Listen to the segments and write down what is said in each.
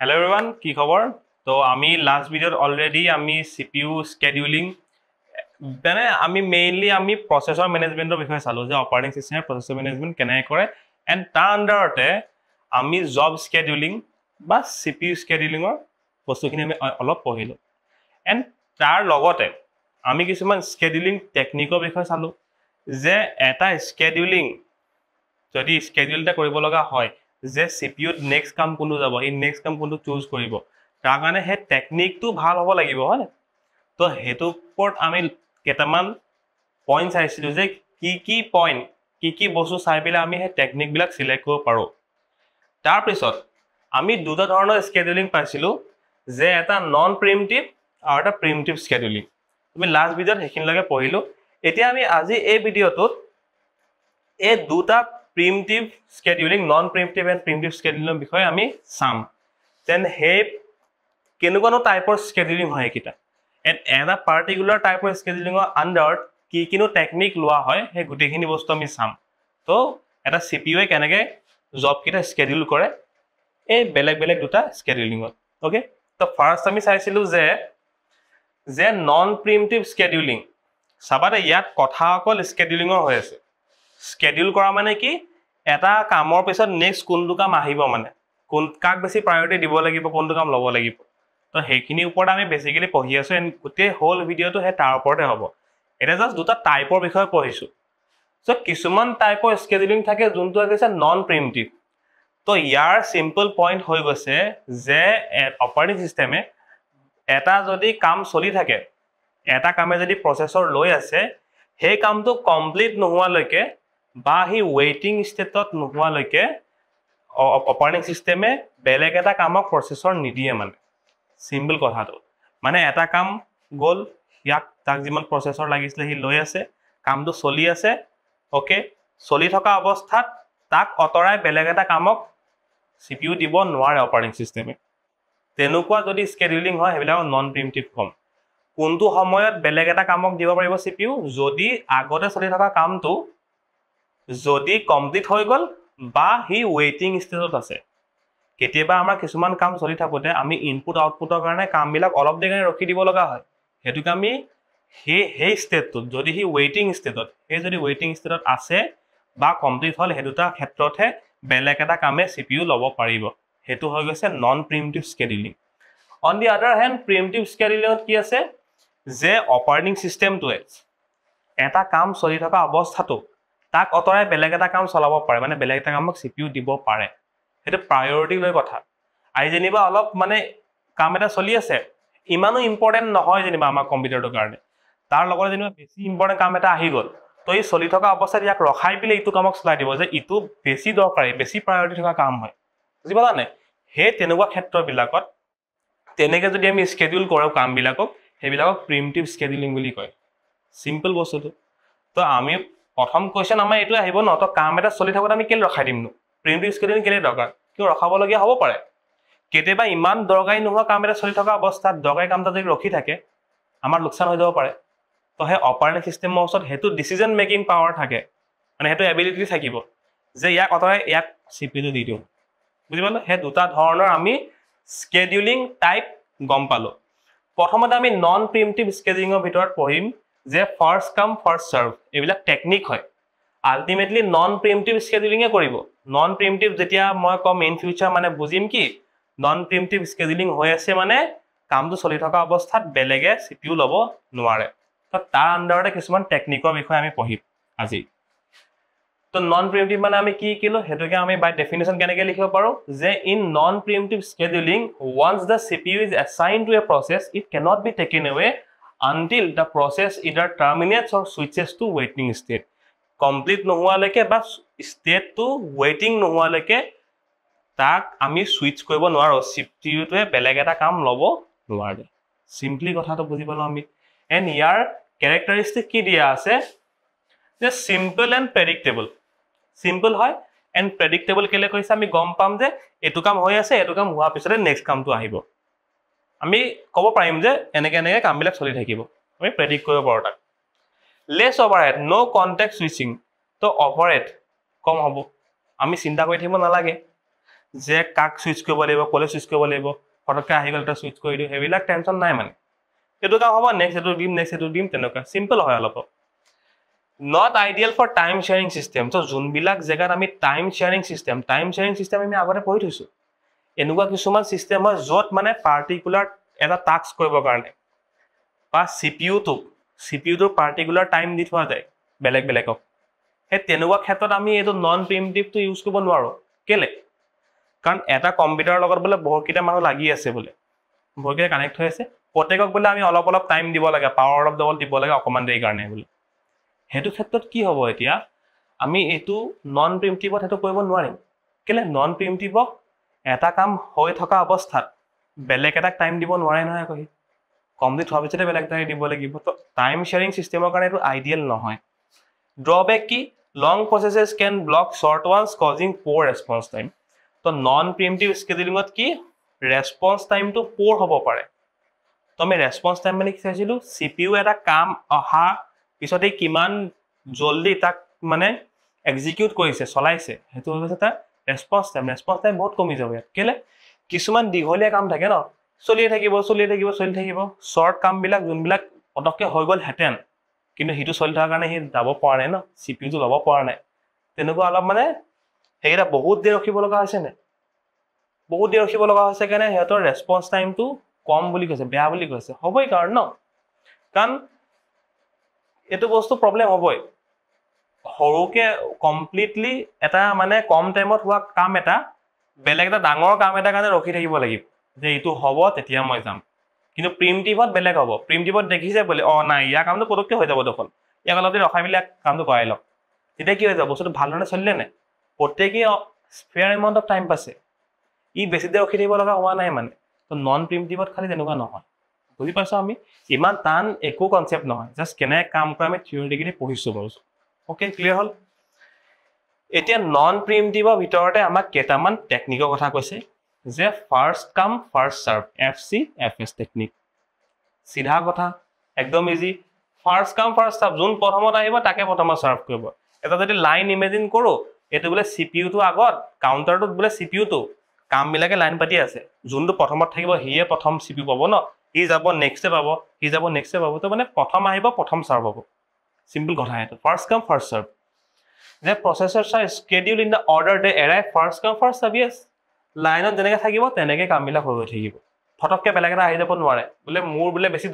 Hello everyone, কি খবৰ? তো আমি লাস্ট ভিডিওত অলৰেডি আমি CPU scheduling মানে আমি মেইনলি আমি প্ৰসেসৰ ম্যানেজমেন্টৰ বিষয়ে চালো যে অপাৰেটিং সিস্টেমৰ প্ৰসেসৰ ম্যানেজমেন্ট কেনে কৰে এন্ড তাৰ আন্ডাৰতে আমি জব scheduling বা CPU scheduling বস্তুখিনি আমি অলপ পঢ়িলো এন্ড তাৰ লগতে আমি কিছুমান scheduling টেকনিকৰ বিষয়ে চালো যে এটা scheduling যদি schedule এটা কৰিব লগা হয় যে CPU নেক্সট কাম কোনটো যাব এই নেক্সট কাম কোনটো চুজ কৰিব তাৰ কাৰণে হে টেকনিকটো ভাল হ'ব লাগিব হয় তো হেতু ওপৰত আমি কেটামান পইণ্ট চাইছিলো যে কি পইণ্ট কি বস্তু চাই পেলাই আমি হে টেকনিক বিলাক সিলেক্ট কৰিব পাৰো তাৰ পিছত আমি দুটা ধৰণৰ scheduling পাইছিলো যে এটা নন প্ৰিএম্পটিভ আৰু এটা প্ৰিএম্পটিভ scheduling তুমি লাস্ট ভিডিওত হেখিনলৈকে পঢ়িলো এতিয়া আমি আজি এই ভিডিওটোত এই দুটা প্ৰিএম্পটিভ scheduling নন প্ৰিএম্পটিভ এণ্ড প্ৰিএম্পটিভ scheduling বিষয়ে আমি চাম দেন হে কেনেকুৱা টাইপৰ scheduling হয় কিটা এণ্ড এটা পাৰ্টিকুলাৰ টাইপৰ scheduling আন্ডাৰত কিনো টেকনিক লোৱা হয় হে গুটেখিনি বস্তু আমি চাম তো এটা CPU এ কেনেকৈ জব কিটা স্কেডিউল কৰে এই বেলেগ বেলেগ দুটা scheduling ওকে তো ফাৰ্স্ট আমি চাইছিলো যে নন প্ৰিএম্পটিভ scheduling সাবাতে ইয়াত কথা অকল scheduling হৈ আছে schedule কৰা মানে কি এটা কামৰ পিছত নেক্সট কোনটো কাম আহিব মানে কোন কাক বেছি প্ৰায়োৰিটি দিব লাগিব কোনটো কাম ল'ব লাগিব তো হেখিনি ওপৰত আমি বেসিক্যালি পঢ়ি আছো এন্ড গুটে হোল ভিডিওটো হে তাৰ ওপৰতে হ'ব এটা জাস্ট দুটা টাইপৰ বিষয়ে পঢ়িছো সো কিছুমান টাইপৰ scheduling থাকে যোনটো আছে নন প্ৰিএম্পটিভ তো ইয়াৰ সিম্পল পইণ্ট হৈ গৈছে যে অপাৰেটিং সিস্টেমে এটা যদি কাম চলি থাকে এটা কামে যদি প্ৰসেসৰ লৈ আছে হে কামটো কমপ্লিট নোহোৱালৈকে বা হি ওয়েটিং ষ্টেটত নোহোৱালৈকে অপাৰেটিং সিস্টেমে বেলেগ এটা কামক প্ৰসেসৰ নিদিয়ে মানে সিম্পল কথাটো মানে এটা কাম গল ইয়াক তাক যিমান প্ৰসেসৰ লাগিছিল হি লৈ আছে কামটো চলি আছে ওকে চলি থকা অৱস্থাত তাক অতৰাই বেলেগ এটা কামক CPU দিব নোৱাৰে অপাৰেটিং সিস্টেমে তেনেকুৱা যদি scheduling হয় হেবিলাক নন প্ৰিএম্পটিভ ফৰ্ম কোনটো সময়ত বেলেগ এটা কামক দিব পাৰিব CPU যদি আগতে চলি থকা কামটো যদি কমপ্লিট হৈ গল বা হি ওয়েটিং ষ্টেজত আছে কেতিয়াবা আমাৰ কিছুমান কাম চলি থাকোতে আমি ইনপুট আউটপুটৰ কাৰণে কামবিলাক অলপ দেৰি ৰখি দিব লগা হয় হেতুক আমি হে ষ্টেটটো যদি হি ওয়েটিং ষ্টেটত হে যদি ওয়েটিং ষ্টেটত আছে বা কমপ্লিট হল হেতুটা ক্ষেত্ৰতহে বেলেগ এটা কামে CPU ল'ব পাৰিব হেতু হৈ গৈছে non preemptive scheduling on the আদাৰ হ্যান্ড প্ৰিএম্পটিভ scheduling কি আছে যে অপাৰেটিং সিস্টেমটোৱে এটা কাম চলি থকা অৱস্থাটো তাক অতৰাই বেলেগ এটা কাম চলাব পাৰে মানে বেলেগ এটা কামক CPU দিব পাৰে হেতু প্ৰায়োৰিটি লৈ কথা আই যেনিবা অলপ মানে কাম এটা চলি আছে ইমানো ইম্পৰ্টেন্ট নহয় যেনিবা আমাৰ কম্পিউটাৰটোৰ কাৰণে তাৰ লগতে যেনিবা বেছি ইম্পৰ্টেন্ট কাম এটা আহি গল তো এই চলি থকা অৱস্থাত ইয়াক ৰখাই পিলে ইটো কামক চলাই দিব যে ইটো বেছি দৰকাৰী বেছি প্ৰায়োৰিটি থকা কাম হয় বুজি পালা নে হে তেনেকুৱা ক্ষেত্ৰবিলাকত তেনেকে যদি আমি স্কেডিউল কৰো কামবিলাকক হেবিলাকক প্ৰিএম্পটিভ scheduling বুলি কয় সিম্পল বস্তুটো তো আমি প্ৰথম কোৱেশ্চন আমাৰ এটো আহিব ন তো কাম এটা চলি থাকোতে আমি কেলে ৰখাই দিম নো প্ৰিএম্পটিভ scheduling কেলে দৰকাৰ কিয় ৰখাব লগিয়া হ'ব পাৰে কেতিয়াবা ইমান দৰকাৰী নোহোৱা কাম এটা চলি থকা অৱস্থাত দৰকাৰী কামটা যদি ৰখি থাকে আমাৰ লোকচান হৈ যাব পাৰে তো হে অপাৰেটিং সিস্টেমৰ ওচৰত হেতু ডিসিজন মেকিং পাৱাৰ থাকে মানে হেতু এবিলিটি থাকিব যে ইয়াক অতৰাই ইয়াক CPU দি দিও বুজি পালে হে দুটা ধৰণৰ আমি scheduling টাইপ গম পালো প্ৰথমতে আমি নন প্ৰিএম্পটিভ scheduling ভিতৰত পঢ়িম যে ফাৰ্স্ট কাম ফাৰ্স্ট সাৰ্ভ এবিলাক টেকনিক হয় আলটিমেটলি নন প্ৰিএম্পটিভ scheduling কৰিব নন প্ৰিএম্পটিভ যেতিয়া মই কম ইন ফিউচাৰ মানে বুজিম কি নন প্ৰিএম্পটিভ scheduling হৈ আছে মানে কামটো চলি থকা অৱস্থাত বেলেগে CPU ল'ব নোৱাৰে তো তাৰ আন্ডাৰতে কিছুমান টেকনিকৰ বিষয়ে আমি পঢ়িম আজি তো নন প্ৰিএম্পটিভ মানে আমি কি কিলো হেতুকে আমি বাই ডেফিনেশন কেনেকৈ লিখিব পাৰো যে in non preemptive scheduling once the CPU is assigned to a process it cannot be taken away until the process either terminates or switches to waiting state complete নোহোৱালৈকে বা state to waiting নোহোৱালৈকে তাক আমি switch কৰিব নোৱাৰো CPU টোৱে বেলেগ এটা কাম ল'ব নোৱাৰে সিম্পলি কথাটো বুজি পালো আমি এন্ড ইয়াৰ ক্যাৰেক্টাৰিস্টিক কি দিয়া আছে যে সিম্পল এন্ড প্ৰেডিক্টেবল সিম্পল হয় এন্ড প্ৰেডিক্টেবল কেলে কৈছে আমি গম পাম যে এটো কাম হৈ আছে এটো কাম হোৱা পিছতে নেক্সট কামটো আহিব আমি কব পাৰিম যে এনেকে এনেকে কামবিলাক চলি থাকিব আমি প্ৰেডিক্ট কৰিব পাৰো তাক লেস ওভাৰহেড নো কনটেক্সট সুইচিং তো ওভাৰহেড কম হ'ব আমি চিন্তা কৰি থাকিব নালাগে যে কাক সুইচ কৰিব লাগিব কলে সুইচ কৰিব লাগিব ফটককৈ আহি গ'ল এটা সুইচ কৰি দিওঁ সেইবিলাক টেনশ্যন নাই মানে এইটো কাম হ'ব নেক্সট এইটো দিম তেনেকুৱা চিম্পল হয় অলপ not ideal for time sharing system so যোনবিলাক জেগাত আমি time sharing system আমি আগতে পঢ়ি থৈছো এনেকুৱা কিছুমান সিস্টেম হয় য'ত মানে পাৰ্টিকুলাৰ এটা টাস্ক কৰিবৰ কাৰণে বা CPU টো পাৰ্টিকুলাৰ টাইম দি থোৱা যায় বেলেগ সেই তেনেকুৱা ক্ষেত্ৰত আমি এইটো নন প্ৰিমিটিভটো ইউজ কৰিব নোৱাৰো কেলে কাৰণ এটা কম্পিউটাৰৰ লগত বোলে বহুতকেইটা মানুহ লাগি আছে বোলে বহুতকেইটা কানেক্ট হৈ আছে প্ৰত্যেকক বোলে আমি অলপ টাইম দিব লাগে পাৱাৰ অলপ ডবল দিব লাগে অকমান দেৰি কাৰণে বোলে হেতু ক্ষেত্ৰত কি হ'ব এতিয়া আমি এটো নন প্ৰিমিটিভত হেতু কৰিব নোৱাৰিম কেলে নন প্ৰিমিটিভক এটা কাম হৈ থকা অৱস্থাত বেলেগ এটা টাইম দিব নোৱাৰে নহয় কই কমপ্লিট হোৱাৰ পিছতে বেলেগ টাইম দিব লাগিব তো টাইম শেয়াৰিং সিস্টেমৰ কাৰণে এটো আইডিয়াল নহয় ড্ৰবেক কি long processes can block short ones causing poor response time তো নন প্ৰিমিটিভ স্কেডুলিংত কি ৰেসপন্স টাইমটো পোৰ হ'ব পাৰে তো আমি ৰেসপন্স টাইম মানে কি চাইছিলো CPU এটা কাম অহা পিছতে কিমান জলদি তাক মানে এক্সিকিউট কৰিছে চলাইছে হেতু হৈছে তা ৰেসপন্স টাইম বহুত কমি যাব কেলে কিছুমান দিঘলীয়া কাম থাকে ন চলি থাকিব শৰ্ট কাম বিলাক যোনবিলাক পটককে হৈ গল হেতেন কিন্তু হিটো চলি থকাৰ কাৰণে হি যাব পৰা নাই ন CPU টো ল'ব পৰা নাই তেনেকুৱা অলপ মানে হেইটা বহুত দেৰি ৰখিব লগা হৈছে নে বহুত দেৰি ৰখিব লগা হৈছে কাৰণে হেতৰ ৰেসপন্স টাইমটো কম বুলি কৈছে বেয়া বুলি কৈছে হবই কাৰণ ন কাৰণ এটো বস্তু প্ৰবলেম হবই হৰুকে কমপ্লিটলি এটা মানে কম টাইমত হোৱা কাম এটা বেলেগ এটা ডাঙৰ কাম এটা কাৰণে ৰখি থাকিব লাগিব যে ইটো হ'ব তেতিয়া মই যাম কিন্তু প্ৰিমিটিভত বেলেগ হ'ব প্ৰিমিটিভত দেখিছে বলে নাই ইয়া কামটো পটককে হৈ যাব দেখোন ইয়াক অলপ ৰখাই মিলি কামটো কৰাই লওক তেতিয়া কি হৈ যাব বস্তুটো ভালদৰে চলিলে নাই প্ৰত্যেকই ফেয়াৰ এমাউন্ট অফ টাইম পাছে ই বেছি দেৰি ৰখি থাকিব লগা হোৱা নাই মানে তো নন প্ৰিমিটিভত খালি তেনেকুৱা নহয় বুজি পাইছো আমি ইমান টান একো কনসেপ্ট নহয় জাস্ট কেনে কাম কৰা আমি থিওৰিটিক্যালি পঢ়িছো বাৰু ওকে ক্লিয়াৰ হল এতিয়া নন প্ৰিমিটিভৰ ভিতৰতে আমাক কেটামান টেকনিকৰ কথা কৈছে যে first come first সাৰ্ভ FCFS technique সিধা কথা একদম ইজি ফাৰ্স্ট কাম ফাৰ্স্ট সাৰ্ভ যোন প্ৰথমত আহিব তাকে প্ৰথমত সাৰ্ভ কৰিব এটা যদি লাইন ইমেজিন কৰো এটো বোলে CPU টো আগত কাউন্টাৰটো বোলে CPU টো কাম বিলাকে লাইন পাতি আছে যোনটো প্ৰথমত থাকিব হিয়ে প্ৰথম CPU পাব ন হি যাব নেক্সটে পাব তো মানে প্ৰথম আহিব প্ৰথম সাৰ্ভ হ'ব সিম্পল কথা এটা ফাৰ্স্ট কাম ফাৰ্স্ট সাৰ্ভ যে processors are schedule in the order they arrive first come first serve yes লাইনত যেনেকৈ থাকিব তেনেকৈ কামবিলাক হৈ থাকিব ফটককে বেলেগ এটা আহি যাব নোৱাৰে বোলে মোৰ বোলে বেছি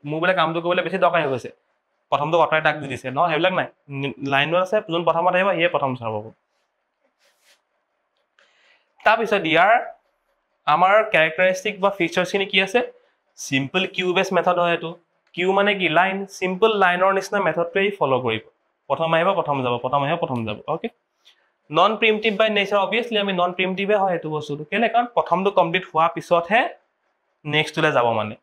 মোৰ বোলে কামটো কৰিবলৈ বেছি দৰকাৰ হৈ গৈছে প্ৰথমটো অটৰাই টাক দি দিছে ন হেবিলাক নাই লাইনত আছে যোন প্ৰথমত আহিব হিয়ে প্ৰথম সাৰ্ভ হ'ব তাৰ পিছত ইয়াৰ আমাৰ ক্যাৰেক্টাৰিস্টিক বা ফিচাৰছখিনি কি আছে সিম্পল কিউ বেস মেথড হয় এটো কিউ মানে কি লাইন সিম্পল লাইনৰ নিচিনা মেথডটোই ফলো কৰিব প্ৰথম আহিব প্ৰথম যাব ওকে নন প্ৰিমিটিভ বাই নেচাৰ অবভিয়াসলি আমি নন প্ৰিমিটিভে হয় এটো বস্তুটো কেলে কাৰণ প্ৰথমটো কমপ্লিট হোৱা পিছতহে নেক্সটলে যাব মানে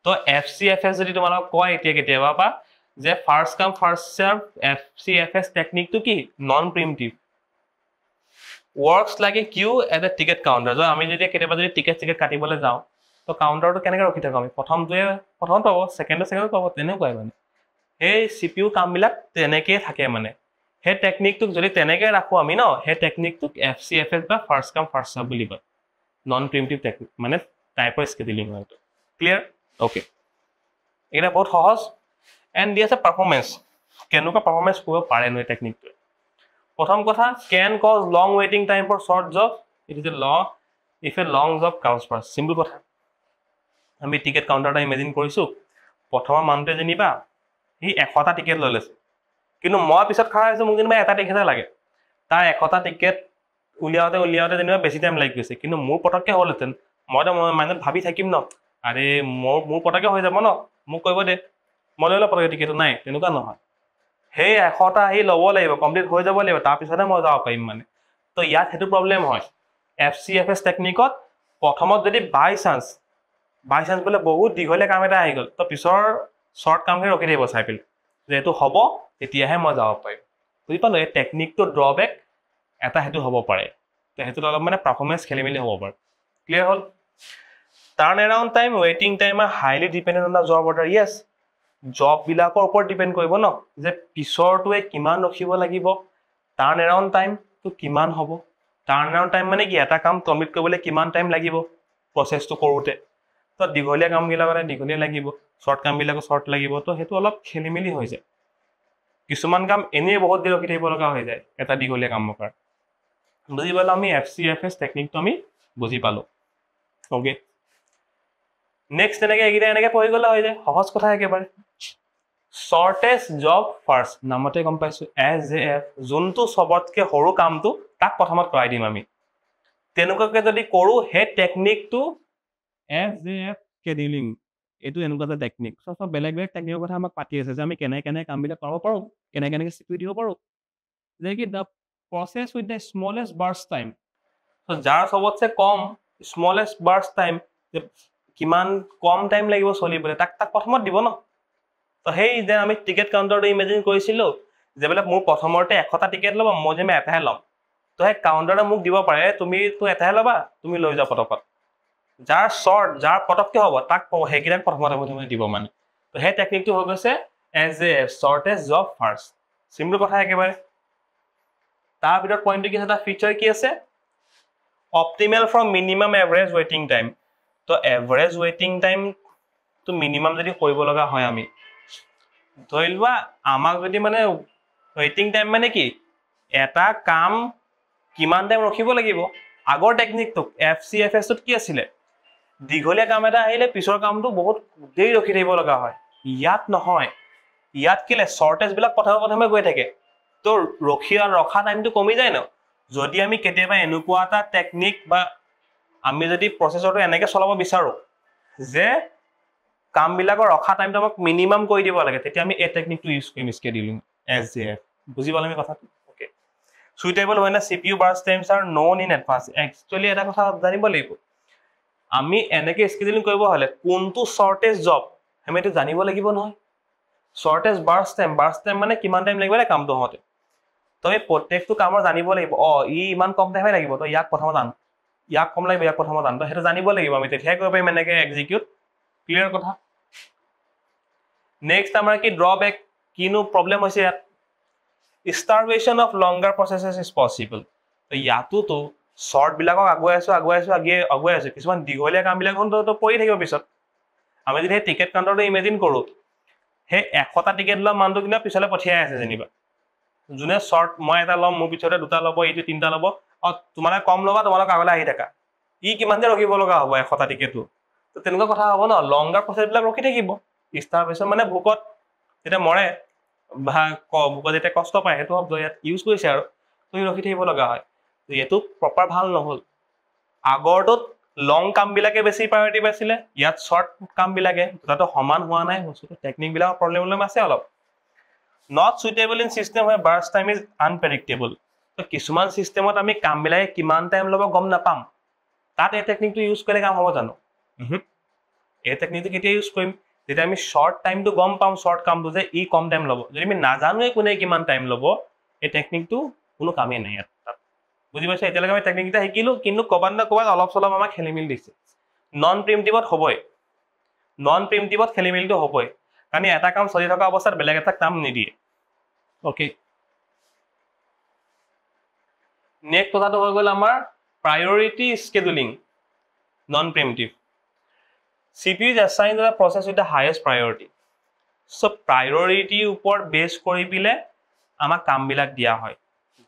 তো FCFS যদি তোমালোক কয় এতিয়া কেতিয়াবা পা যে ফাৰ্স্ট কাম ফাৰ্স্ট সাৰ্ভ FCFS টেকনিকটো কি non primitive works like a queue at the ticket counter so আমি যদি কেতিয়াবা যদি টিকেট কাটিবলৈ যাও তো কাউন্টাৰটো কেনেকৈ ৰখি থাকো আমি প্ৰথমটোৱে প্ৰথম পাব সেকেন্ড পাব তেনেকুৱাই মানে এই CPU কামবিলাক তেনেকৈ থাকে মানে হে টেকনিকটোক যদি তেনেকৈ ৰাখো আমি ন হে টেকনিকটোক FCFS বা ফাৰ্স্ট কাম ফাৰ্স্ট সাৰ্ভ বুলি কয় নন প্ৰিমিটিভ টেকনিক মানে টাইপৰ স্কেডুলিং হয় তো ক্লিয়াৰ ওকে এটা বহুত সহজ এন্ড দিছ এ পাৰফৰম্যান্স কেনেকুৱা পাৰফৰম্যান্স কৰিব পাৰে ন টেকনিকটো প্ৰথম কথা can cause long waiting time for short job it is a law if a long job comes first simple কথা আমি টিকেট কাউন্টাৰটা ইমেজিন কৰিছো প্ৰথম মানতে জনিবা হি 100টা টিকেট লৈ লৈছে কিন্তু মই পিছত খাৰা হৈছে মোক জনিবা এটা টিকেট লাগে তাৰ 100টা টিকেট উলিয়াওতে জনিবা বেছি টাইম লাগি গৈছে কিন্তু মোৰ পটককে হলতেন মই মানে ভাবি থাকিম ন আৰে মোৰ পটককে হৈ যাব ন মোক কইব দে মই লৈ ল পটককে টিকেট নাই তেনেকুৱা নহয় হে 100টা আহি লব লাগিব কমপ্লিট হৈ যাব লাগিব তাৰ পিছতে মই যাব পাৰিম মানে তো ইয়াত হেতু প্ৰবলেম হয় FCFS টেকনিকত প্ৰথমত যদি বাই চান্স বলে বহুত দিঘলে কাম এটা আহি গল তো পিছৰ শৰ্ট কামহে ৰখি থাকিব সাইকেল যেটো হ'ব তেতিয়াহে মই যাব পাৰিম বুজি পালো এই টেকনিকটো ড্ৰবেক এটা হেতু হ'ব পাৰে তো হেতু অলপ মানে পাৰফৰম্যান্স খেলিমেলি হ'ব পাৰে ক্লিয়াৰ হল টাৰ্ন এৰাউন্ড টাইম ৱেটিং time are highly dependent on the job order yes job বিলাকৰ ওপৰত ডিপেন্ড কৰিব ন যে পিছৰটোৱে কিমান ৰখিব লাগিব টাৰ্ন এৰাউন্ড টাইম তো কিমান হ'ব টাৰ্ণ এৰাউণ্ড টাইম মানে কি এটা কাম কমপ্লিট কৰিবলৈ কিমান টাইম লাগিব প্ৰচেছটো কৰোঁতে তো দীঘলীয়া কামবিলাকতে দীঘলীয়া লাগিব শ্বৰ্ট কামবিলাকো শ্বৰ্ট লাগিব তো সেইটো অলপ খেলি মেলি হৈ যায় কিছুমান কাম এনেই বহুত দেৰি ৰখি থাকিব লগা হৈ যায় এটা দীঘলীয়া কামৰ কাৰণে বুজি পালোঁ আমি FCFS টেকনিকটো আমি বুজি পালোঁ অ'কে নেক্সট তেনেকৈ এইকেইটা এনেকৈ পঢ়ি গ'লে হৈ যায় সহজ কথা একেবাৰে শ্বৰ্টেষ্ট জব ফাৰ্ষ্ট নামতে গম পাইছোঁ SJF যোনটো চবতকৈ সৰু কামটো তাক প্ৰথমত কৰাই দিম আমি তেনেকুৱাকৈ যদি কৰোঁ সেই টেকনিকটো SJF scheduling এইটো এনেকুৱা এটা টেকনিক চব বেলেগ বেলেগ টেকনিকৰ কথা আমাক পাতি আছে যে আমি কেনেকৈ কামবিলাক কৰাব পাৰোঁ কেনেকৈ চিকিউৰি দিব পাৰোঁ যে কি the process with the smallest burst time যাৰ চবতছে কম স্মলেষ্ট বাৰ্ষ্ট টাইম যে কিমান কম টাইম লাগিব চলিবলৈ তাক প্ৰথমত দিব ন তো সেই যে আমি টিকেট কাউণ্টাৰটো ইমেজিন কৰিছিলোঁ যে বোলে মোৰ প্ৰথমতে 100টা টিকেট ল'ব মই যে এটাহে ল'ম তো সেই কাউণ্টাৰটো মোক দিব পাৰে তুমিতো এটাহে ল'বা তুমি লৈ যোৱা পটকত যাৰ শ্বৰ্ট যাৰ পটককৈ হ'ব তাক সেইকেইটাক প্ৰথমতে দিব মানে তো সেই টেকনিকটো হৈ গৈছে SJF shortest job first simple কথা একেবাৰে তাৰ ভিতৰত পইণ্টটো কি আছে তাৰ ফিচাৰ কি আছে অপটিমেল ফ্ৰম মিনিমাম এভাৰেজ ৱেইটিং টাইম তো এভাৰেজ ৱেইটিং টাইমটো মিনিমাম যদি কৰিব লগা হয় আমি ধৰি লোৱা আমাক যদি মানে ৱেইটিং টাইম মানে কি এটা কাম কিমান টাইম ৰখিব লাগিব আগৰ টেকনিকটো FCFSটোত কি আছিলে দীঘলীয়া কাম এটা আহিলে পিছৰ কামটো বহুত দেৰি ৰখি থাকিব লগা হয় ইয়াত নহয় ইয়াত কেলে শ্বৰ্টেজবিলাক প্ৰথমে গৈ থাকে তো ৰখা টাইমটো কমি যায় ন যদি আমি কেতিয়াবা এনেকুৱা এটা টেকনিক বা আমি যদি প্ৰচেছৰটো এনেকৈ চলাব বিচাৰোঁ যে কামবিলাকৰ ৰখা টাইমটো আমাক মিনিমাম কৰি দিব লাগে তেতিয়া আমি এই টেকনিকটো ইউজ কৰিম স্কেডিউলিং SJF বুজি পালে আমি কথাটো অ'কে সুইটেবল হয় না CPU burst times are known in advance actually এটা কথা জানিব লাগিব আমি এনেকৈ স্কেডিউলিং কৰিব হ'লে কোনটো শ্বৰ্টেজ জব আমি এইটো জানিব লাগিব নহয় শ্বৰ্টেজ বাৰ্ষ্ট টাইম মানে কিমান টাইম লাগিব কামটো হওঁতে তো এই প্ৰত্যেকটো কামৰ জানিব লাগিব ইমান কম টাইমহে লাগিব তো ইয়াক প্ৰথমত আন ইয়াক কম লাগিব ইয়াক প্ৰথমত আন তো সেইটো জানিব লাগিব আমি তেতিয়াহে কৰিব পাৰিম এনেকৈ এক্সিকিউট ক্লিয়াৰ কথা নেক্সট আমাৰ কি ড্ৰবেক কিনো প্ৰব্লেম হৈছে ইয়াত starvation of longer processes is possible তো ইয়াতোতো শ্বৰ্টবিলাকক আগুৱাই আছো কিছুমান দীঘলীয়া কামবিলাক তো পৰি থাকিব পিছত আমি যদি সেই টিকেট কাউণ্টাৰটো ইমেজিন কৰোঁ সেই 100টা টিকেট লোৱা মানুহটো কিন্তু পিছলৈ পঠিয়াই আছে যেনিবা যোনে শ্বৰ্ট মই এটা ল'ম মোৰ পিছতে 2টা ল'ব এইটো 3টা ল'ব তোমালোকে কম ল'বা তোমালোক আগলৈ আহি থাকা কিমান যে ৰখিব লগা হ'ব 100টা টিকেটো তো তেনেকুৱা কথা হ'ব ন লংগাৰ প্ৰচেছবিলাক ৰখি থাকিব starvation মানে ভোকত যেতিয়া মৰে বা ভোকত যেতিয়া কষ্ট পায় সেইটো শব্দ ইয়াত ইউজ কৰিছে আৰু তুমি ৰখি থাকিব লগা হয় এইটো প্ৰপাৰ ভাল নহ'ল আগৰটোত লং কামবিলাকে বেছি প্ৰায়ৰিটি পাইছিলে ইয়াত শ্বৰ্ট কামবিলাকে দুটাটো সমান হোৱা নাই বস্তুটো টেকনিকবিলাকৰ প্ৰব্লেম আছে অলপ নট সুইটেবল ইন চিষ্টেম হয় বাৰ্ষ্ট টাইম ইজ আনপ্ৰেডিক্টেবল তো কিছুমান চিষ্টেমত আমি কামবিলাকে কিমান টাইম ল'ব গম নাপাম তাত এই টেকনিকটো ইউজ কৰিলে কাম হ'ব জানো এই টেকনিকটো কেতিয়া ইউজ কৰিম যেতিয়া আমি শ্বৰ্ট টাইমটো গম পাম শ্বৰ্ট কামটো যে কম টাইম ল'ব যদি আমি নাজানোৱে কোনে কিমান টাইম ল'ব এই টেকনিকটো কোনো কামেই নাই ইয়াত তাত বুজি পাইছে এতিয়ালৈকে আমি টেকনিকটা শিকিলোঁ কিন্তু ক'ৰবাত না ক'ৰবাত অলপ চলপ আমাক খেলি মেলি দিছে নন প্ৰিমটিভত হ'বই খেলি মেলিটো হ'বই কাৰণ এটা কাম চলি থকা অৱস্থাত বেলেগ এটা কাম নিদিয়ে অ'কে নেক্সট কথাটো হৈ গ'ল আমাৰ priority scheduling non preemptive CPU is assigned the process with the highest priority. So priority উপৰ বেছ কৰি পিলে আমাক কামবিলাক দিয়া হয়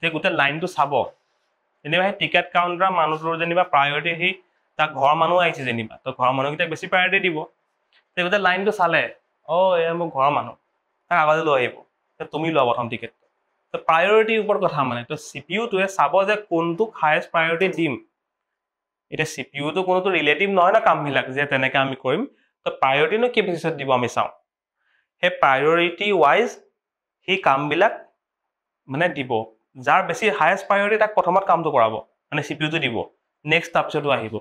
যে গোটেই লাইনটো চাব যেনিবা সেই টিকেট কাউণ্টাৰ মানুহটোৰ যেনিবা প্ৰায়ৰিটি সি তাৰ ঘৰৰ মানুহ আহিছে যেনিবা তো ঘৰৰ মানুহকেইটাক বেছি প্ৰায়ৰিটি দিব সেই গোটেই লাইনটো চালে এয়া মোৰ ঘৰৰ মানুহ তাক আগতে লৈ আহিব তুমি লোৱা প্ৰথম টিকেট তো প্ৰায়ৰিটিৰ ওপৰত কথা মানে তো CPUটোৱে চাব যে কোনটোক হায়েষ্ট প্ৰায়ৰিটি দিম এতিয়া CPUটো কোনোটো ৰিলেটিভ নহয় না কামবিলাক যে তেনেকৈ আমি কৰিম তো প্ৰায়ৰিটিনো কি বেচিছত দিব আমি চাওঁ সেই প্ৰায়ৰিটি ৱাইজ সেই কামবিলাক মানে দিব যাৰ বেছি হায়েষ্ট প্ৰায়ৰিটি তাক প্ৰথমত কামটো কৰাব মানে CPUটো দিব নেক্সট তাৰপিছতো আহিব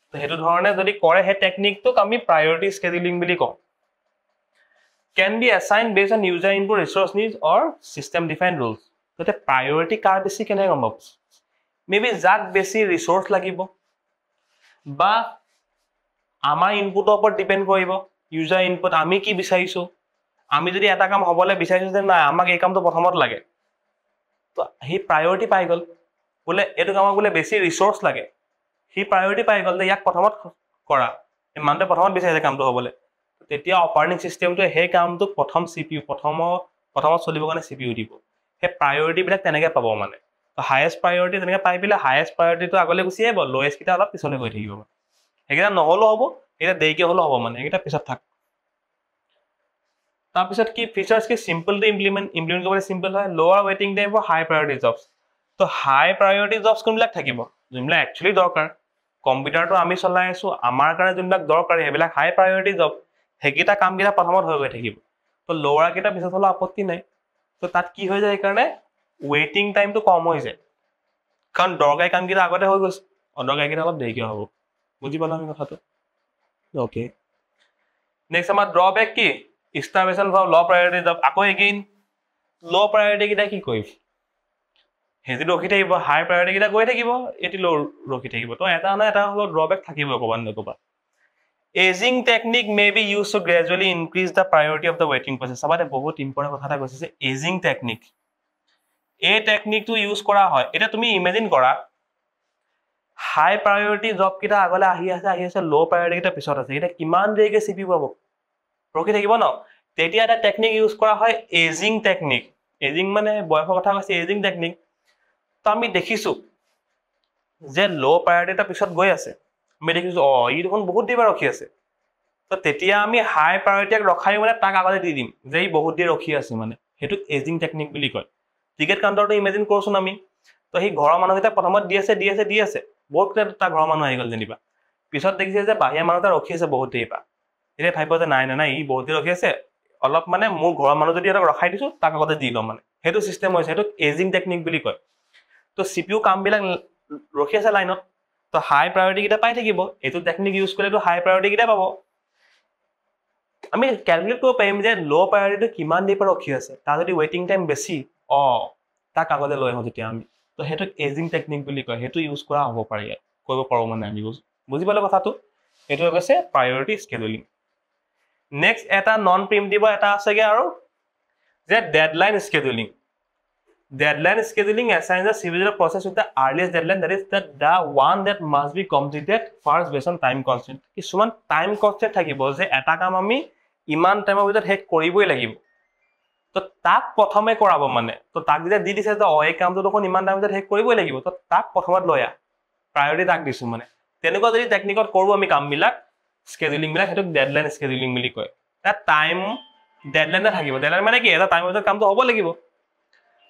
তো সেইটো ধৰণে যদি কৰে সেই টেকনিকটোক আমি প্ৰায়ৰিটি স্কেডুলিং বুলি কওঁ can be assigned based on user input resource needs or system defined rules তো প্ৰায়ৰিটি কাৰ বেছি কেনেকৈ গম পাব মেবি যাক বেছি ৰিচোৰ্চ লাগিব বা আমাৰ ইনপুটৰ ওপৰত ডিপেণ্ড কৰিব ইউজাৰ ইনপুট আমি কি বিচাৰিছোঁ আমি যদি এটা কাম হ'বলৈ বিচাৰিছোঁ যে নাই আমাক এই কামটো প্ৰথমত লাগে তো সেই প্ৰায়ৰিটি পাই গ'ল বোলে এইটো কামক বোলে বেছি ৰিসোৰ্স লাগে হি প্ৰায়োৰিটি পাই গ'ল যে ইয়াক প্ৰথমত কৰা এই মানতে প্ৰথমত বিচাৰিছে কামটো হ'বলে তেতিয়া অপাৰেটিং সিস্টেমটোৱে সেই কামটোক প্ৰথম CPU প্ৰথমত চলিবৰ কাৰণে CPU দিব সেই প্ৰায়োৰিটি বিলাক তেনেকৈ পাব মানে তো হাইয়েষ্ট প্ৰায়োৰিটি তেনেকৈ পাই পেলাই হাইয়েষ্ট প্ৰায়োৰিটিটো আগলৈ গুচি আহিব লোৱেষ্ট কিটা অলপ পিছলৈ গৈ থাকিব সেইকেইটা নহ'লেও হ'ব এটা দেৰিকৈ হ'লেও হ'ব মানে এইকেইটা পিছত থাক তাৰপিছত কি ফিচাৰ্ছ কি সিম্পল টু ইমপ্লিমেন্ট কৰিবলৈ সিম্পল হয় লোৱাৰ ৱেটিং টাইম ফৰ হাই প্ৰায়োৰিটি জবছ তো হাই প্ৰায়োৰিটি জবছ কোনবিলাক থাকিব যোনবিলাক একচুৱেলি দৰকাৰ কম্পিউটাৰটো আমি চলাই আছো আমাৰ কাৰণে যোনবিলাক দৰকাৰ সেইবিলাক হাই প্ৰায়োৰিটি জব সেইকেইটা কামকেইটা প্ৰথমত হৈ গৈ থাকিব তো লোৱাৰ কেইটা পিছত হ'লেও আপত্তি নাই তো তাত কি হৈ যায় সেইকাৰণে ৱেটিং টাইমটো কম হৈ যায় কাৰণ দৰকাৰী কামকেইটা আগতে হৈ গৈছে অদৰকাৰীকেইটা অলপ দেৰিকৈ হ'ব বুজি পালা আমি কথাটো ওকে নেক্সট আমাৰ ড্ৰবেক কি starvation for low priority job আকৌ এগেইন low priority কিটা কি কৰিম হেজি ৰখি থাকিব হাই প্ৰায়োৰিটি কিটা গৈ থাকিব এটি লো ৰখি থাকিব তো এটা না এটা হলো ড্ৰবেক থাকিব কবান নকবা aging technique may be use to gradually increase the priority of the ৱেটিং প্ৰসেছ সবাতে বহুত ইম্পৰ্টেণ্ট কথা এটা কৈছে যে এজিং টেকনিক এই টেকনিকটো ইউজ কৰা হয় এটা তুমি ইমেজিন কৰা হাই প্ৰায়োৰিটি জব কিটা আগলে আহি আছে লো প্ৰায়োৰিটি কিটা পিছত আছে এটা কিমান দেৰিকে CPU পাব ৰখি থাকিব ন তেতিয়া এটা টেকনিক ইউজ কৰা হয় এজিং টেকনিক এজিং মানে বয়সৰ কথা কৈছে এজিং টেকনিক তো আমি দেখিছো যে লো প্ৰায়োৰিটি এটা পিছত গৈ আছে আমি দেখিছো ই দেখোন বহুত দেৰি ৰখি আছে তো তেতিয়া আমি হাই প্ৰায়োৰিটিক ৰখাই মানে তাক আগতে দি দিম যে ই বহুত দেৰি ৰখি আছে মানে হেতু এজিং টেকনিক বুলি কয় টিকেট কাউণ্টাৰটো ইমেজিন কৰছোন আমি তো সেই ঘৰৰ মানুহকেইটা প্ৰথমত দি আছে বহুত তাৰ ঘৰৰ মানুহ আহি গ'ল যেনিবা পিছত দেখিছে যে বাহিৰা মানুহ এটা ৰখি আছে বহুত দেৰি পা এতিয়া ভাবিব যে নাই ই বহুত দেৰি ৰখি আছে অলপ মানে মোৰ ঘৰৰ মানুহ যদি এটা ৰখাই দিছো তাক আগতে দি লম মানে হেতু সিস্টেম হৈছে হেতু এজিং টেকনিক বুলি কয় তো CPU কামবিলাক ৰখি আছে লাইনত তো হাই প্ৰায়োৰিটি কিটা পাই থাকিব এটো টেকনিক ইউজ কৰিলে তো হাই প্ৰায়োৰিটি কিটা পাব আমি ক্যালকুলেট কৰিব পাৰিম যে লো প্ৰায়োৰিটি কিমান দেৰি পৰা ৰখি আছে তাৰ যদি ৱেটিং টাইম বেছি তাক আগতে লৈ আহো যেতিয়া আমি তো হেতু এজিং টেকনিক বুলি কয় হেতু ইউজ কৰা হ'ব পাৰে কৰিব পাৰো মানে আমি বুজি পালে কথাটো এটো হৈছে প্ৰায়োৰিটি স্কেডুলিং নেক্সট এটা নন প্ৰিমটিভ এটা আছেগে আৰু যে deadline স্কেডুলিং deadline scheduling assigns a civil process with the earliest deadline that is the one that must be completed first based on time constraint কিছুমান time constraint থাকিব যে এটা কাম আমি ইমান টাইমৰ ভিতৰত শেষ কৰিবই লাগিব তো তাক প্ৰথমে কৰাব মানে তো তাক যেতিয়া দি দিছে যে এই কামটো দেখোন ইমান টাইমৰ ভিতৰত শেষ কৰিবই লাগিব তো তাক প্ৰথমত লয়া প্ৰায়োৰিটি তাক দিছো মানে তেনেকুৱা যদি টেকনিকত কৰো আমি কামবিলাক স্কেডুলিং বিলাক হেতু ডেডলাইন স্কেডুলিং বুলি কয় তাত টাইম ডেডলাইন থাকিব ডেডলাইন মানে কি এটা টাইমৰ ভিতৰত কামটো হ'ব লাগিব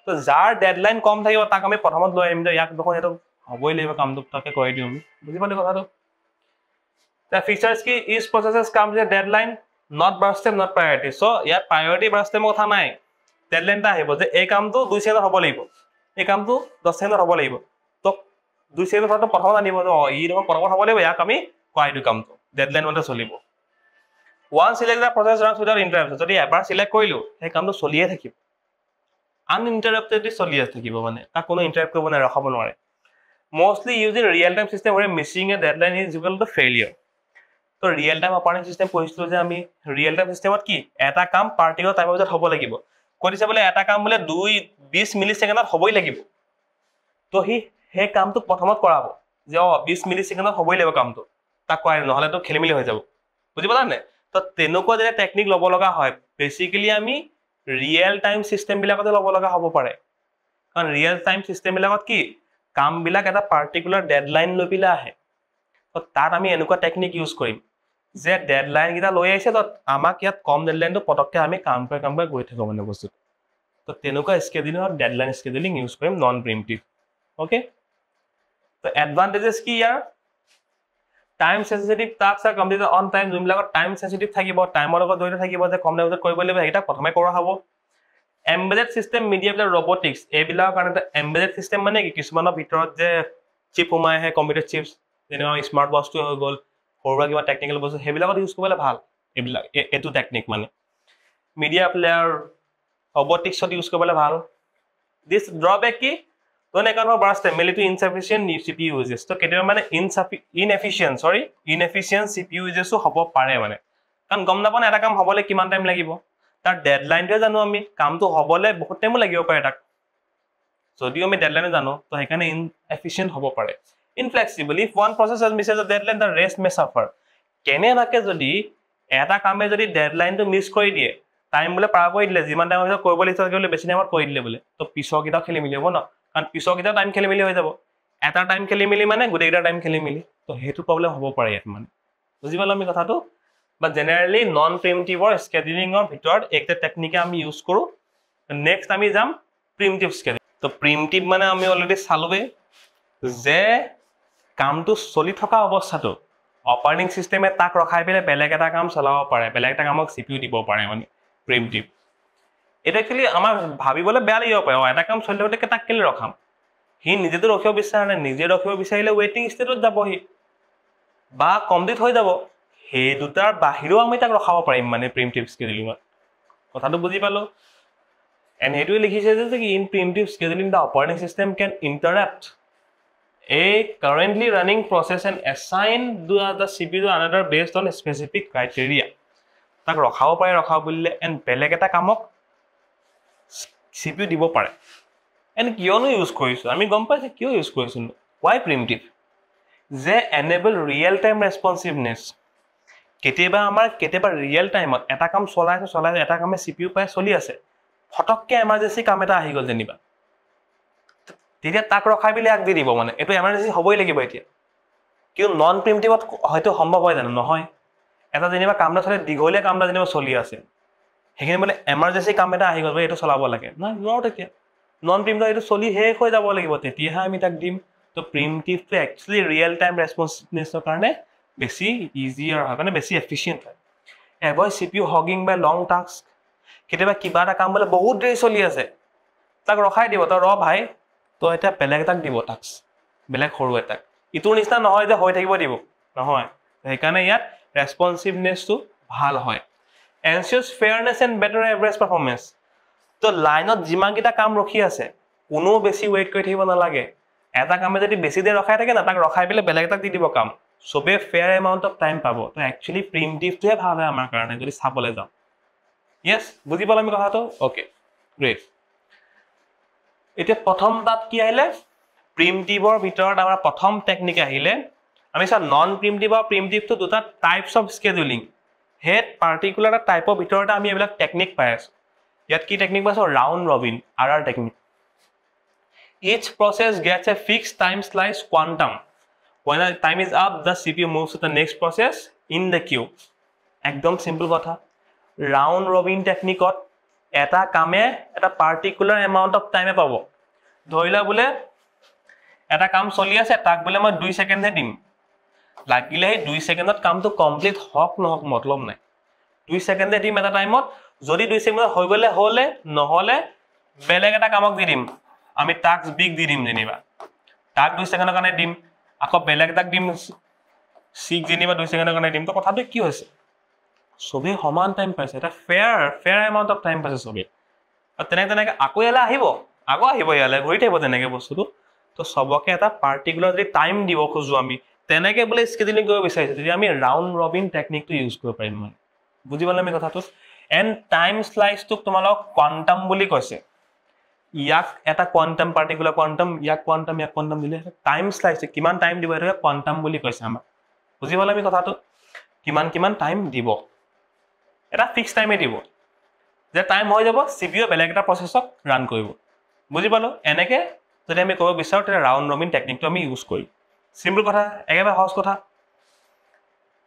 তো যাৰ ডেডলাইন কম থাকিব তাক আমি প্ৰথমত লৈ আহিম যে ইয়াক দেখোন এটো হ'বই লাগিব কামটো তাকে কৰি দিম বুজি পালে কথাটো The features কি each processes comes with a deadline not burst time not priority so ইয়াত priority burst time কথা নাই deadline টা আহিব যে এই কামটো 2 সেকেন্ড হ'ব লাগিব এই কামটো 10 সেকেন্ড হ'ব লাগিব তো 2 সেকেন্ড পৰটো প্ৰথমত আনিব যে ই দেখোন প্ৰথমত হ'ব লাগিব ইয়াক আমি কৰাই দিও কামটো deadline মতে চলিব one select the process runs without interruption যদি এবাৰ সিলেক্ট কৰিলো এই কামটো চলিয়ে থাকিব uninterruptedly চলি আছে থাকিব মানে তা কোনো ইন্টারাপ্ট কৰিব নাই ৰখাব নোৱাৰে mostly using real time system where missing a deadline is equal to failure তো real time operating system পঢ়িছিলো যে আমি real time systemত কি এটা কাম পার্টিকুলার টাইমৰ ভিতৰত হ'ব লাগিব কৰিছে বলে এটা কাম বলে 20 মিলি সেকেন্ডত হ'বই লাগিব তো হে কামটো প্ৰথমত কৰাব যে 20 মিলি সেকেন্ডত হ'বই লাগিব কামটো তাক কৰাই নহলে তো খেলিমিলি হৈ যাব বুজি পালা নে তো তেনেকুৱা যে টেকনিক লব লগা হয় বেসিক্যালি আমি ৰিয়েল টাইম সিস্টেম বিলাকতে লব লগা হ'ব পাৰে কাৰণ ৰিয়েল টাইম সিস্টেম বিলাকত কি কাম বিলাক এটা পাৰ্টিকুলাৰ ডেডলাইন লৈ পিলা আহে তো তাত আমি এনেকুৱা টেকনিক ইউজ কৰিম যে ডেডলাইন কিটা লৈ আইছে তো আমাক ইয়াত কম ডেডলাইনটো পটককে আমি কাম কৰি গৈ থাকো মানে বস্তু তো তেনেকুৱা স্কেডুলিং আৰু ডেডলাইন স্কেডুলিং ইউজ কৰিম নন প্ৰিমটিভ ওকে তো এডভান্টেজেস কি ইয়াৰ time sensitive task are complete on time জুমবিলাকত টাইম সেনসিটিভ থাকিব টাইমৰ লগত জড়িত থাকিব যে কম টাইমত কৰিব লাগিব এটা প্ৰথমে কৰা হ'ব embedded system media player robotics এইবিলাক কাৰণে এমবেডেড সিস্টেম মানে কি কিছুমানৰ ভিতৰত যে চিপ সোমাই আহে কম্পিউটাৰ চিপছ যেনেকুৱা স্মাৰ্ট ওয়াচটো হৈ গ'ল সৰুৱা কিবা টেকনিক্যাল বস্তু সেইবিলাকত ইউজ কৰিবলে ভাল এইবিলাক এটো টেকনিক মানে মিডিয়া প্লেয়াৰ ৰবটিক্সত ইউজ কৰিবলে ভাল দিস ড্ৰবেক কি তো নেকানো বাৰ্ষ্ট মেলি টু ইনসাফিশিয়েন্ট CPU ইউজেস তো কেতিয়াবা মানে ইনএফিশিয়েন্ট CPU ইউজেস হ'ব পাৰে মানে কাৰণ গম নাপান এটা কাম হ'বলে কিমান টাইম লাগিব তাৰ ডেডলাইনটো জানো আমি কামটো হ'বলে বহুত টাইম লাগিব পাৰে তাক যদিও আমি ডেডলাইন জানো তো সেইকাৰণে ইনএফিচিয়েণ্ট হ'ব পাৰে inflexible if one process has missed the deadline the rest may suffer কেনেবাকে যদি এটা কামে যদি ডেডলাইনটো মিছ কৰি দিয়ে টাইম বোলে পাৰ কৰি দিলে যিমান টাইম হৈছে কৰিব লাগিছিল বোলে বেছি টাইমত কৰি দিলে বোলে তো পিছৰ কিটা খেলি মিলি হ'ব ন কাৰণ পিছৰ কিটা টাইম খেলি মিলি হৈ যাব এটা টাইম খেলি মিলি মানে গোটেইটা টাইম খেলি মিলি তো হেতু প্ৰবলেম হ'ব পাৰে ইয়াত মানে বুজি পালো আমি কথাটো বা জেনাৰেলি নন প্ৰিমিটিভৰ স্কেডুলিংৰ ভিতৰত একটা টেকনিকে আমি ইউজ কৰো নেক্সট আমি যাম প্ৰিমিটিভ স্কেডুলিং তো প্ৰিমিটিভ মানে আমি অলৰেডি চালোৱে যে কামটো চলি থকা অৱস্থাটো অপাৰেটিং সিস্টেমে তাক ৰখাই পেলে বেলেগ এটা কাম চলাব পাৰে বেলেগ এটা কামক সিপিইউ দিব পাৰে মানে প্ৰিমিটিভ এটা একচুয়ালি আমাৰ ভাবিবলৈ বেয়া লাগিব পাৰে এটা কাম চলি থাকোতে তাক কেলে ৰখাম হি নিজেতো ৰখিব বিচাৰে নাই নিজে ৰখিব বিচাৰিলে ৱেটিং ষ্টেটত যাব হি বা কমপ্লিট হৈ যাব হে দুটাৰ বাহিৰেও আমি তাক ৰখাব পাৰিম মানে প্ৰিমিটিভ স্কেডুলিংত কথাটো বুজি পালো এণ্ড হেতুৱে লিখিছে যে in preemptive scheduling the operating system can interrupt a currently running process and assign the CPU to another based on specific criteria tak ৰখাব পাৰে ৰখাব বুলিলে and বেলেগ এটা কামক CPU দিব পাৰে and কিয়নো ইউজ কৰিছো আমি গম পাইছে কিয় ইউজ কৰিছো why primitive যে enable real time responsiveness কেতিয়াবা আমাৰ কেতিয়াবা ৰিয়েল টাইমত এটা কাম চলাই এটা কামে CPU পাই চলি আছে ফটককে এমাৰ্জেন্সি কাম এটা আহি গল যেনিবা তেতিয়া তাক ৰখাই বিলে আগ দি দিব মানে এটো এমাৰ্জেন্সি হবই লাগিব এতিয়া কিউ নন প্ৰিমিটিভত হয়তো সম্ভৱ হয় জানো নহয় এটা যেনিবা কামটা চলে দিগলীয়া কামটা যেনিবা চলি আছে হেখিনি মানে এমাৰ্জেন্সি কাম এটা আহি গল এটো চলাব লাগে না নোৱাৰো তেতিয়া নন প্ৰিমিটিভ এটো চলি হে হৈ যাব লাগিব তেতিয়াহে আমি তাক দিম তো প্ৰিমিটিভটো একচুয়ালি ৰিয়েল টাইম ৰেসপন্সিভনেছৰ কাৰণে বেছি ইজিয়াৰ হয় মানে বেছি এফিচিয়েন্ট হয় avoid CPU hogging by long task কেতিয়াবা কিবা এটা কাম বলে বহুত দেৰি চলি আছে তাক ৰখাই দিব তো ৰ ভাই তো এটা বেলেগ তাক দিব টাস্ক বেলেগ সৰু এটা ইটোৰ নিচিনা নহয় যে হৈ থাকিব দিব নহয় সেইকাৰণে ইয়াত ৰেসপন্সিভনেছটো ভাল হয় ensures fairness and better average performance তো লাইনত যিমান কিটা কাম ৰখি আছে কোনো বেছি ওয়েট কৰি থাকিব নালাগে এটা কামে যদি বেছি দেৰি ৰখাই থাকে না তাক ৰখাই পেলে বেলেগ তাক দি দিব কাম সবে ফেয়াৰ এমাউন্ট অফ টাইম পাব তো একচুয়ালি প্ৰিমিটিভটোৱে ভাল হয় আমাৰ কাৰণে যদি চাবলৈ যাওঁ ইয়েস বুজি পালা আমি কথাটো ওকে গ্ৰেট এতিয়া প্ৰথম তাত কি আহিলে প্ৰিমিটিভৰ ভিতৰত আমাৰ প্ৰথম টেকনিক আহিলে আমি সব নন প্ৰিমিটিভ আৰু প্ৰিমিটিভ তো দুটা টাইপস অফ স্কেডুলিং হেড পাৰ্টিকুলাৰ টাইপৰ ভিতৰত আমি এবিলাক টেকনিক পাই আছো ইয়াত কি টেকনিক পাইছো round Robin R R technique each process gets a fixed time slice quantum when the time is up the CPU moves to the next process in the queue একদম simple কথা ৰাউন্ড ৰবিন টেকনিকত এটা কামে এটা পাৰ্টিকুলাৰ এমাউন্ট অফ টাইমে পাব ধৰিলা বুলে এটা কাম চলি আছে তাক বুলে মই 2 সেকেন্ডে দিম লাগিলে 2 সেকেন্ডত কামটো কমপ্লিট হক নহক মতলব নাই 2 সেকেন্ডে দিম এটা টাইমত যদি 2 সেকেন্ডত হৈ গলে হলে নহলে বেলেগ এটা কামক দি দিম আমি টাস্ক বিগ দি দিম যেনিবা তাক 2 সেকেন্ডৰ কাৰণে দিম আকৌ বেলেগ তাক দিম সিক যেনিবা 2 সেকেন্ডৰ কাৰণে দিম তো কথাটো কি হৈছে সবে সমান টাইম পাইছে এটা ফেয়াৰ এমাউন্ট অফ টাইম পাইছে সবে আৰু তেনেকে আকৌ ইয়ালে আহিব ইয়ালে ঘূৰি থাকিব তেনেকে বস্তুটো তো সবকে এটা পাৰ্টিকুলাৰ যদি টাইম দিব খোজো আমি তেনেকে বলে স্কেডুলিং কৰিব বিচাৰিছে তেতিয়া আমি ৰাউন্ড ৰবিন টেকনিকটো ইউজ কৰিব পাৰিম মানে বুজি পালে আমি কথাটো এণ্ড টাইম স্লাইসটো তোমালোক কোৱান্টাম বুলি কৈছে ইয়াক এটা কোৱান্টাম পাৰ্টিকুলাৰ কোৱান্টাম ইয়াক কোৱান্টাম দিলে টাইম স্লাইস কিমান টাইম দিব এটা কোৱান্টাম বুলি কৈছে আমাক বুজি পালে আমি কথাটো কিমান টাইম দিব এটা ফিক্স টাইমে দিব যে টাইম হৈ যাব CPU বেলেগ এটা প্ৰসেসক ৰান কৰিব বুজি পালো এনেকে যদি আমি কৰিব বিচাৰো তেতিয়া ৰাউন্ড ৰবিন টেকনিকটো আমি ইউজ কৰি সিম্পল কথা একেবাৰে সহজ কথা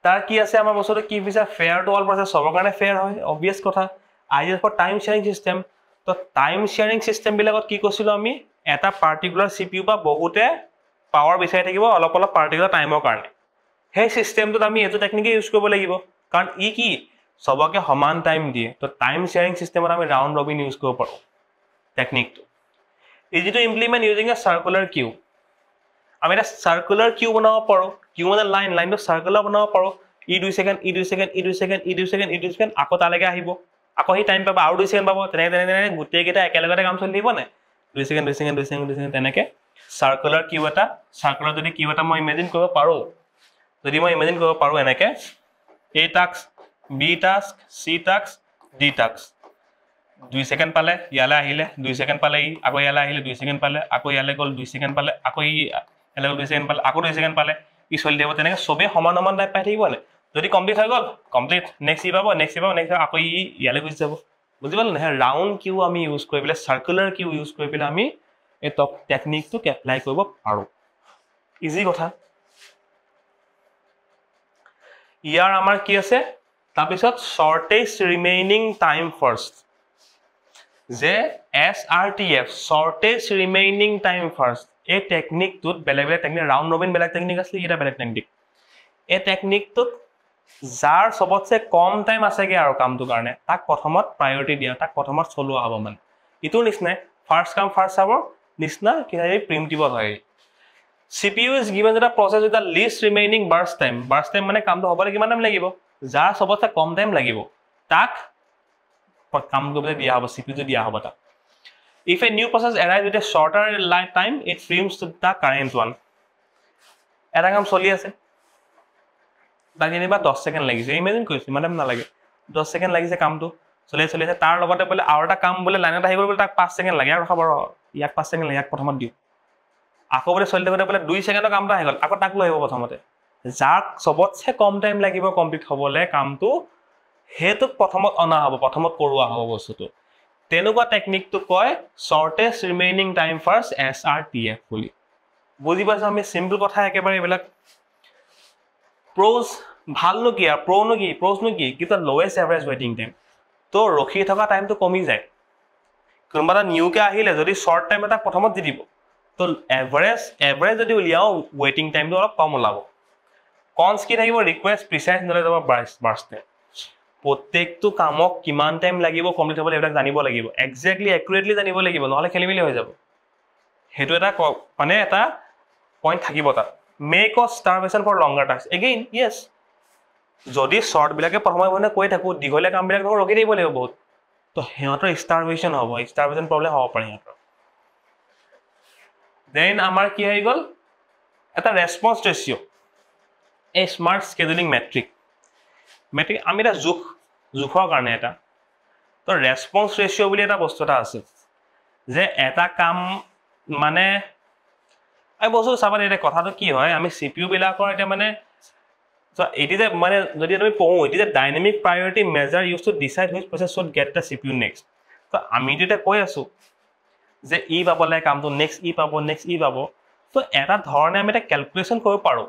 তাৰ কি আছে আমাৰ বস্তুটো কি বিচাৰ ফেয়াৰ টু অল প্ৰসেস সবৰ কাৰণে ফেয়াৰ হয় অবভিয়াস কথা idea for time sharing system তো টাইম শেয়াৰিং সিস্টেম বিলাকত কি কৈছিলো আমি এটা পাৰ্টিকুলাৰ CPU বা বহুতে পাৱাৰ বিচাৰি থাকিব অলপ পাৰ্টিকুলাৰ টাইমৰ কাৰণে সেই সিস্টেমটোত আমি এটো টেকনিকে ইউজ কৰিব লাগিব কাৰণ ই কি সবকে সমান টাইম দিয়ে তো টাইম শেয়াৰিং সিস্টেমত আমি ৰাউন্ড ৰবিন ইউজ কৰিব পাৰো টেকনিকটো easy to implement using a circular queue আমি এটা circular queue বনাব পাৰো queue মানে লাইনটো সাৰ্কুলাৰ বনাব পাৰো ই 2 সেকেন্ড আকৌ তালৈকে আহিব আকৌ হি টাইম পাবা আৰু 2 সেকেন্ড পাব তেনেকে গুটেই কেটা একেলগতে কাম চলি দিব না 2 সেকেন্ড তেনেকে সার্কুলার কিউ যদি কিউ এটা মই ইমাজিন কৰিব পাৰো যদি মই ইমাজিন কৰিব পাৰো এনেকে A task B task C task D task 2 second পালে ইয়ালে আহিলে 2 সেকেন্ড পালে আকৌ ইয়ালে আহিলে 2 সেকেন্ড পালে আকৌ ইয়ালে গল 2 সেকেন্ড পালে আকৌ ইয়ালে 2 সেকেন্ড পালে আকৌ 2 সেকেন্ড পালে ই চলি থাকিব তেনেকৈ সবে সমান সমান টাইম পাই থাকিব নে যদি কমপ্লিট হৈ গল কমপ্লিট নেক্সট ই পাব নেক্সট আকৌ ইয়ালে গুচি যাব বুজি পালে না ৰাউন্ড কিউ আমি ইউজ কৰি পেলাই সাৰ্কুলাৰ কিউ ইউজ কৰি পেলাই আমি এই টপ টেকনিকটো এপ্লাই কৰিব পাৰো ইজি কথা ইয়াৰ আমাৰ কি আছে তাৰপিছত শৰ্টেষ্ট ৰিমেইনিং টাইম ফাৰ্স্ট যে SRTF শৰ্টেষ্ট ৰিমেইনিং টাইম ফাৰ্স্ট এই টেকনিকটোত বেলেগ বেলেগ টেকনিক ৰাউন্ড ৰবিন বেলেগ টেকনিক আছে এটা বেলেগ টেকনিক এই টেকনিকটোত যাৰ সবতছে কম টাইম আছেগে আৰু কামটো কাৰণে তাক প্ৰথমত প্ৰায়োৰিটি দিয়া তাক প্ৰথমত চলোৱা হ'ব মানে ইটো নিচিনা ফাৰ্স্ট কাম ফাৰ্স্ট হ'ব নিচিনা কি হয় প্ৰিমিটিভ হয় CPU is given that a process with the least remaining burst time মানে কামটো হ'বলৈ কিমান টাইম লাগিব যাৰ সবতছে কম টাইম লাগিব তাক কাম কৰিবলৈ দিয়া হ'ব CPU টো দিয়া হ'ব তাক if a new process arrives with a shorter time it frames to the current one এটা কাম চলি আছে তাক যেনিবা 10 সেকেন্ড লাগিছে ইমাজিন কৰিছো মানে নালাগে 10 সেকেন্ড লাগিছে কামটো চলি আছে তাৰ লগতে বলে আৰু এটা কাম বলে লাইনত আহি গ'ল তাক 5 সেকেন্ড লাগে আৰু খবৰ ইয়াক 5 সেকেন্ড লাগে ইয়াক প্ৰথমত দিও আকৌ বলে চলি থাকোতে বলে 2 সেকেন্ডৰ কামটা আহি গ'ল আকৌ তাক লৈ আহিব প্ৰথমতে যাক সবতছে কম টাইম লাগিব কমপ্লিট হ'বলে কামটো হেতু প্ৰথমত অনা হ'ব প্ৰথমত কৰোৱা হ'ব বস্তুটো তেনেকুৱা টেকনিকটো কয় শৰ্টেষ্ট ৰিমেইনিং টাইম ফাৰ্স্ট SRTF বুলি বুজি পাইছা আমি সিম্পল কথা একেবাৰে এবিলাক pros ভাল নো কি আৰু pros নো কি কিটা লোৱেষ্ট এভাৰেজ ৱেটিং টাইম তো ৰখি থকা টাইমটো কমি যায় কোনবাটা নিউকে আহিলে যদি শৰ্ট টাইম এটা প্ৰথমত দি দিব তো এভাৰেজ যদি উলিয়াও ৱেটিং টাইমটো অলপ কম ওলাব কনস কি থাকিব request precise knowledge of burst time প্ৰত্যেকটো কামক কিমান টাইম লাগিব কমপ্লিট হ'বলৈ এবিলাক জানিব লাগিব এক্স্যাক্টলি একুৰেটলি জানিব লাগিব নহলে খেলিমেলি হৈ যাব হেতু এটা মানে এটা পইণ্ট থাকিব তাত make a starvation for longer task again yes যদি শৰ্ট বিলাকে প্ৰথমে বনে কৈ থাকো দীঘলীয়া কাম বিলাক ৰখি দিব লাগিব বহুত তো হেতৰ স্টাৰভেশন হ'ব স্টাৰভেশন প্ৰবলেম হ'ব পাৰে হেতৰ দেন আমাৰ কি হৈ গল এটা ৰেসপন্স ৰেশিও এ স্মাৰ্ট স্কেডুলিং মেট্ৰিক আমি এটা জুখৰ কাৰণে এটা তো ৰেসপন্স ৰেশিও বুলি এটা বস্তু এটা আছে যে এটা কাম মানে এই বস্তু চাবালে এটা কথাটো কি হয় আমি CPU বিলাকৰ এটা মানে so it is a মানে যদি আমি পঢ়ো it is a dynamic priority measure used to decide which process should get the CPU next তো আমি যেটা কৈ আছো যে ই পাবলে কামটো নেক্সট ই পাব তো এটা ধৰণে আমি এটা ক্যালকুলেশন কৰিব পাৰো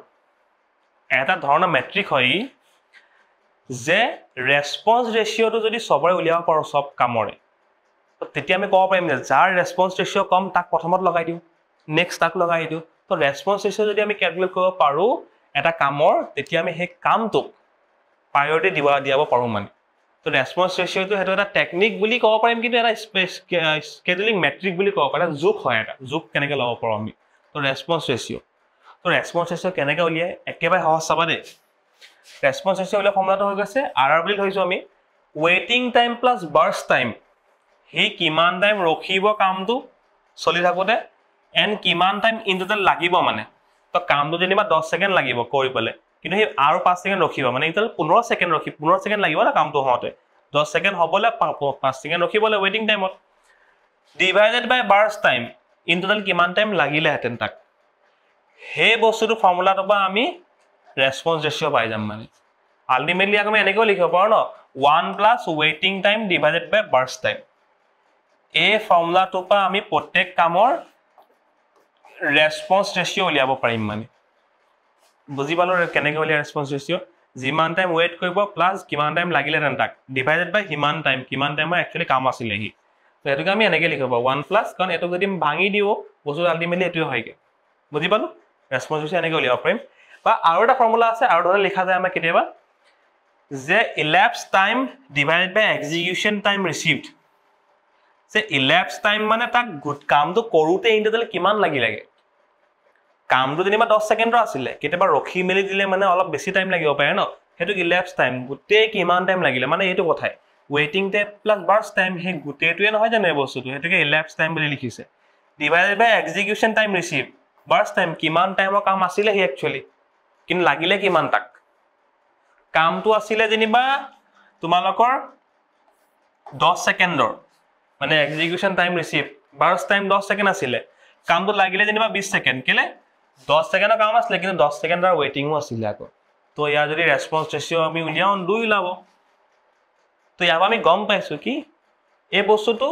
এটা ধৰণৰ মেট্ৰিক হয় যে ৰেসপন্স ৰেশিওটো যদি সবৰে উলিয়াব পাৰো সব কামৰে তো তেতিয়া আমি ক'ব পাৰিম যে যাৰ ৰেসপন্স ৰেশিও কম তাক প্ৰথমত লগাই দিও নেক্সট তাক লগাই দিও তো ৰেসপন্স ৰেশিও যদি আমি ক্যালকুলেট কৰিব পাৰো এটা কামৰ তেতিয়া আমি হে কামটো প্ৰায়োৰিটি দিয়াব পাৰো মানে তো ৰেসপন্স ৰেশিওটো হেতু এটা টেকনিক বুলি ক'ব পাৰিম কিন্তু এটা স্কেডুলিং মেট্ৰিক বুলি ক'ব পাৰা জুখ হয় এটা জুখ কেনেকৈ লব পাৰো আমি তো ৰেসপন্স ৰেশিও কেনেকৈ উলিয়াই একেবাৰে সহজ চাবা দে ৰেসপন্স ৰেশিও উলিয়াই ফৰ্মুলাটো হৈ গৈছে RR বুলি ধৰিছো আমি ৱেটিং টাইম প্লাস বাৰ্ষ্ট টাইম হে কিমান টাইম ৰখিব কামটো চলি থাকোতে এন্ড কিমান টাইম ইন টোটাল লাগিব মানে তো কামটো যেনিবা 10 সেকেন্ড লাগিব কৰিবলে কিন্তু হে আৰু 5 সেকেন্ড ৰখিব মানে ইটোল 15 সেকেন্ড লাগিব না কামটো হওঁতে 10 সেকেন্ড হ'বলে 5 সেকেন্ড ৰখিবলে ৱেটিং টাইমত divided by burst time in total কিমান টাইম লাগিলে হেতেন তাক হে বস্তুটো ফৰ্মুলাটো বা আমি ৰেসপন্স ৰেশিও পাই যাম মানে আলটিমেটলি আমি এনেকৈ লিখিব পাৰো ন 1 plus ৱেটিং time divided by burst time এই ফৰ্মুলাটো পা আমি প্ৰত্যেক কামৰ ৰেসপন্স ৰেশিও উলিয়াব পাৰিম মানে বুজি পালো কেনেকৈ উলিয়া ৰেসপন্স ৰেশিও যিমান টাইম ৱেট কৰিব প্লাস কিমান টাইম লাগিলে তেন তাক ডিভাইডেড বাই কিমান টাইমৰ একচুয়ালি কাম আছিল হি তো এটোকে আমি এনেকৈ লিখিব 1 প্লাস কাৰণ এটো যদি ভাঙি দিও বস্তু আলটিমেটলি এটোই হয়গে বুজি পালো ৰেসপন্স ৰেশিও এনেকৈ উলিয়াব পাৰিম বা আৰু এটা ফৰ্মুলা আছে আৰু ধৰণে লিখা যায় আমাৰ কেতিয়াবা যে elapsed time divided by execution time received যে elapsed time মানে তাক কামটো কৰোতে ইন টোটাল কিমান লাগে কামটো যেনিবা 10 সেকেন্ডৰ আছিল কেতিয়াবা ৰখি মেলি দিলে মানে অলপ বেছি টাইম লাগিব পাৰে ন হেতু elapsed time গুটে কিমান টাইম লাগিলে মানে এইটো কথাই ৱেটিং টাইম প্লাস বাৰ্ষ্ট টাইম হে গুটেটোৱে নহয় জানে বস্তুটো হেতুকে elapsed time বুলি লিখিছে divided by execution time received burst time কিমান টাইমৰ কাম আছিল হি একচুয়ালি কিন্তু লাগিলে কিমান তাক কামটো আছিল যেনিবা তোমালোকৰ 10 সেকেন্ডৰ মানে execution time receive burst time 10 second আছিলে কামটো লাগিলে যেনিবা 20 সেকেন্ড কেলে 10 সেকেন্ডৰ কাম আছিলে কিন্তু 10 সেকেন্ডৰ ৱেটিংও আছিলে আকৌ তো ইয়াৰ যদি ৰেসপন্স ৰেশিও আমি উলিয়াও 2 ওলাব তো ইয়াৰ আমি গম পাইছো কি এই বস্তুটো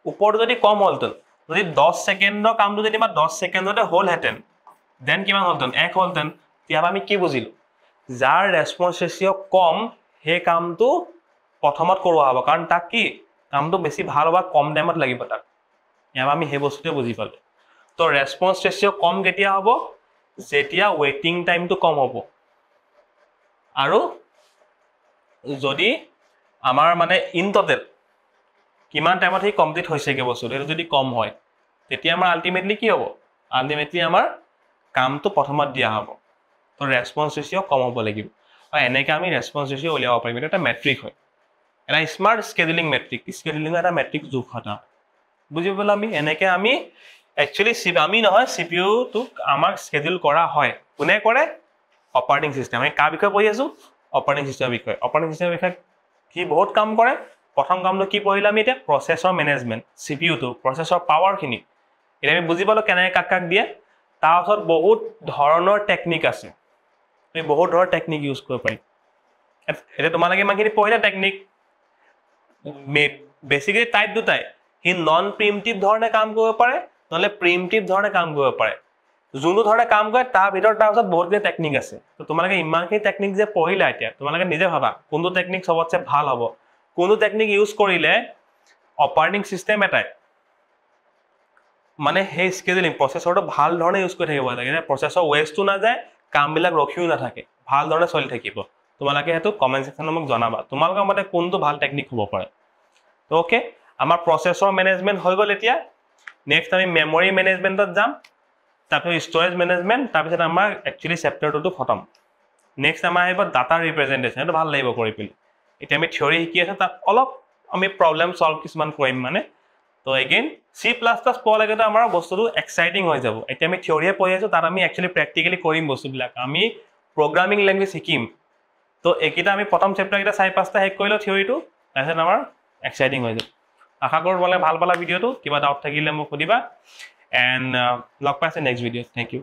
ওপৰ যদি কম হলতন যদি 10 সেকেন্ডৰ কামটো যেনিবা 10 সেকেন্ডতে হল হেতেন দেন কিমান হলতন 1 হলতন ইয়াৰ আমি কি বুজিলো যাৰ ৰেসপন্স ৰেশিও কম হে কামটো প্ৰথমত কৰোৱা হ'ব কাৰণ তাক কি কামটো বেছি ভাল বা কম টাইমত লাগিব তাক ইয়াৰ আমি হে বস্তুতে বুজি পালো তো ৰেসপন্স ৰেশিও কম কেতিয়া হ'ব যেতিয়া ৱেটিং টাইমটো কম হ'ব আৰু যদি আমাৰ মানে ইন টোটাল কিমান টাইমত হি কমপ্লিট হৈছে কে বস্তু এটো যদি কম হয় তেতিয়া আমাৰ আলটিমেটলি কি হ'ব আলটিমেটলি আমাৰ কামটো প্ৰথমত দিয়া হ'ব তো ৰেসপন্স ৰেশিও কম হ'ব লাগিব আৰু এনেকৈ আমি ৰেসপন্স ৰেশিও উলিয়াব পাৰিম এটা মেট্ৰিক হয় এটা স্মাৰ্ট স্কেডুলিং মেট্ৰিক স্কেডুলিং এটা মেট্ৰিক জোখ এটা বুজি পালা আমি এনেকৈ আমি একচুয়ালি আমি নহয় সিপিইউ তো আমাক স্কেডুল কৰা হয় কোনে কৰে অপাৰেটিং সিস্টেম আমি কা বিষয় পঢ়ি আছো অপাৰেটিং সিস্টেম বিষয় কি বহুত কাম কৰে প্ৰথম কামটো কি পঢ়িলা আমি এটা প্ৰসেসৰ ম্যানেজমেন্ট সিপিইউ তো প্ৰসেসৰ পাৱাৰ খিনি এটা আমি বুজি পালো কেনে কাক দিয়ে তাৰ পিছত বহুত ধৰণৰ টেকনিক আছে আমি বহুত ধৰণৰ টেকনিক ইউজ কৰিব পাৰি এটা তোমালোকে মাগিনি পঢ়িলা টেকনিক বেসিক্যালি টাইপ দুটাই হি নন প্ৰিমিটিভ ধৰণে কাম কৰিব পাৰে নহলে প্ৰিমিটিভ ধৰণে কাম কৰিব পাৰে যোনটো ধৰণে কাম কৰে তাৰ ভিতৰত তাৰ পিছত বহুত টেকনিক আছে তো তোমালোকে ইমানখিনি টেকনিক যে পঢ়িলা এতিয়া তোমালোকে নিজে ভাবা কোনটো টেকনিক সবতছে ভাল হ'ব কোনটো টেকনিক ইউজ কৰিলে অপাৰেটিং সিস্টেম এটাই মানে হে স্কেডুলিং প্ৰসেসৰটো ভাল ধৰণে ইউজ কৰি থাকিব লাগে প্ৰসেসৰ ওয়েষ্টটো না যায় কামবিলাক ৰখিও নাথাকে ভাল ধৰণে চলি থাকিব তোমালোকে হেতু কমেন্ট সেকশনত মোক জনাবা তোমালোকৰ মতে কোনটো ভাল টেকনিক হ'ব পাৰে তো ওকে আমাৰ প্ৰসেসৰ ম্যানেজমেন্ট হৈ গল এতিয়া নেক্সট আমি মেমৰি ম্যানেজমেন্টত যাম তারপর স্টোরেজ ম্যানেজমেন্ট তারপর আমার একচুয়ালি চ্যাপ্টার 2 খতম নেক্সট আমার আহিব ডাটা রিপ্রেজেন্টেশন এটা ভাল লাগিব কৰি পিলি এটা আমি থিওৰি শিকি আছে তাত অলপ আমি প্ৰবলেম সলভ কিছুমান কৰিম মানে তো এগেইন C++ পোৱা লাগে আমাৰ বস্তুটো এক্সাইটিং হৈ যাব এটা আমি থিওৰিয়ে পঢ়ি আছো তাত আমি একচুয়ালি প্ৰ্যাকটিক্যালি কৰিম বস্তুবিলাক আমি প্ৰোগ্ৰামিং ল্যাঙ্গুয়েজ শিকিম তো একিটা আমি প্ৰথম চ্যাপ্টাৰ কিটা 4-5টা হেক কৰিলো থিওৰিটো তাৰপিছত আমাৰ এক্সাইটিং হৈ যাব আশা কৰো বলে ভাল পালা ভিডিওটো কিবা ডাউট থাকিলে মোক সুধিবা and log pass in next video. Thank you.